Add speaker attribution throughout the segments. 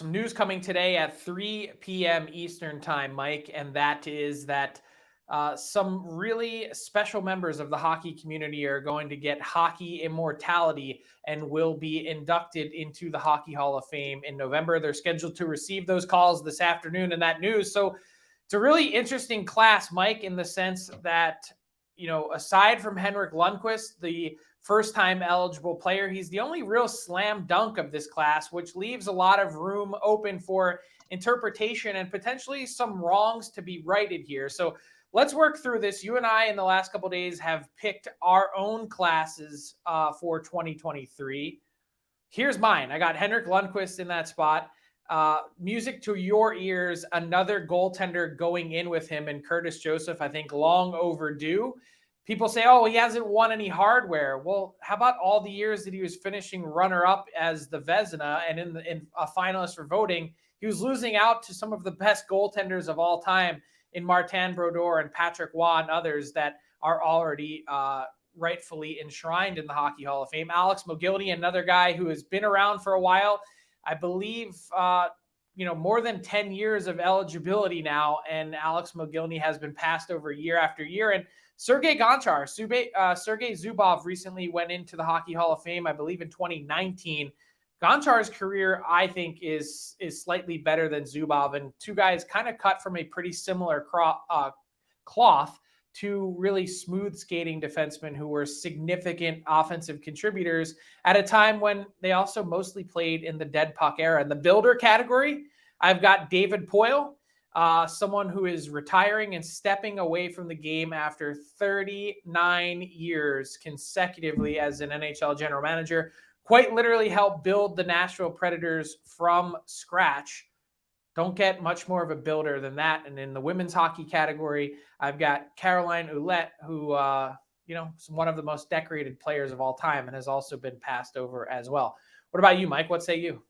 Speaker 1: some news coming today at 3 p.m. Eastern time, Mike, and that is that some really special members of the hockey community are going to get hockey immortality and will be inducted into the Hockey Hall of Fame in November. They're scheduled to receive those calls this afternoon in that news. So it's a really interesting class, Mike, in the sense that, aside from Henrik Lundqvist, the first-time eligible player, he's the only real slam dunk of this class, which leaves a lot of room open for interpretation and potentially some wrongs to be righted here. So let's work through this. You and I, in the last couple of days, have picked our own classes for 2023. Here's mine. I got Henrik Lundqvist in that spot. Music to your ears, another goaltender going in with him, and Curtis Joseph, I think long overdue. People say, oh, he hasn't won any hardware. Well, how about all the years that he was finishing runner-up as the Vezina and in a finalist for voting? He was losing out to some of the best goaltenders of all time in Martin Brodeur and Patrick Waugh and others that are already rightfully enshrined in the Hockey Hall of Fame. Alex Mogilny, another guy who has been around for a while. I believe, more than 10 years of eligibility now, and Alex Mogilny has been passed over year after year. And Sergei Gonchar, Sergei Zubov recently went into the Hockey Hall of Fame, I believe, in 2019. Gonchar's career, I think, is slightly better than Zubov, and two guys kind of cut from a pretty similar cloth to really smooth skating defensemen who were significant offensive contributors at a time when they also mostly played in the dead puck era. In the builder category, I've got David Poile, someone who is retiring and stepping away from the game after 39 years consecutively as an NHL general manager. Quite literally helped build the Nashville Predators from scratch. Don't get much more of a builder than that. And in the women's hockey category, I've got Caroline Ouellette, who, is one of the most decorated players of all time and has also been passed over as well. What about you, Mike? What say you?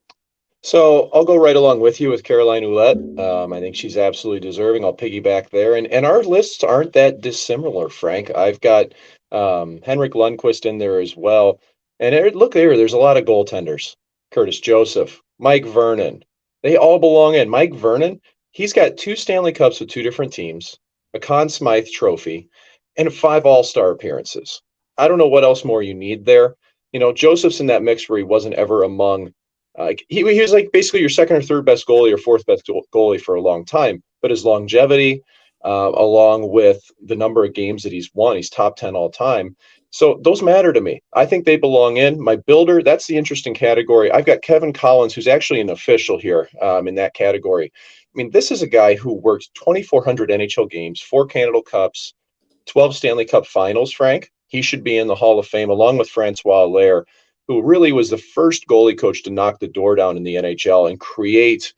Speaker 2: So I'll go right along with you with Caroline Ouellette. I think she's absolutely deserving. I'll piggyback there. And our lists aren't that dissimilar, Frank. I've got Henrik Lundqvist in there as well. And look there's a lot of goaltenders. Curtis Joseph, Mike Vernon. They all belong in. Mike Vernon, he's got 2 Stanley Cups with 2 different teams, a Conn Smythe trophy, and 5 All-Star appearances. I don't know what else more you need there. Joseph's in that mix where he wasn't ever among he was like basically your second or third best goalie or fourth best goalie for a long time. But his longevity, along with the number of games that he's won, he's top 10 all time. So those matter to me. I think they belong in. My builder, that's the interesting category. I've got Kevin Collins, who's actually an official here in that category. I mean, this is a guy who worked 2,400 NHL games, 4 Canada Cups, 12 Stanley Cup finals, Frank. He should be in the Hall of Fame along with Francois Allaire, who really was the first goalie coach to knock the door down in the NHL and create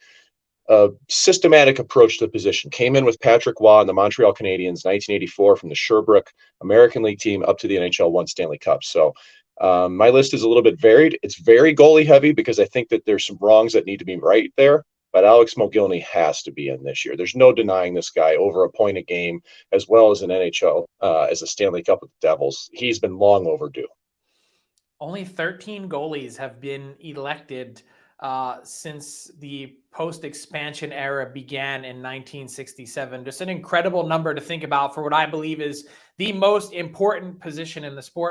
Speaker 2: a systematic approach to the position. Came in with Patrick Waugh and the Montreal Canadiens, 1984, from the Sherbrooke American League team up to the NHL, won Stanley Cup. So my list is a little bit varied. It's very goalie heavy because I think that there's some wrongs that need to be right there. But Alex Mogilny has to be in this year. There's no denying this guy over a point a game, as well as an NHL, as a Stanley Cup with the Devils. He's been long overdue.
Speaker 1: Only 13 goalies have been elected since the post-expansion era began in 1967. Just an incredible number to think about for what I believe is the most important position in the sport.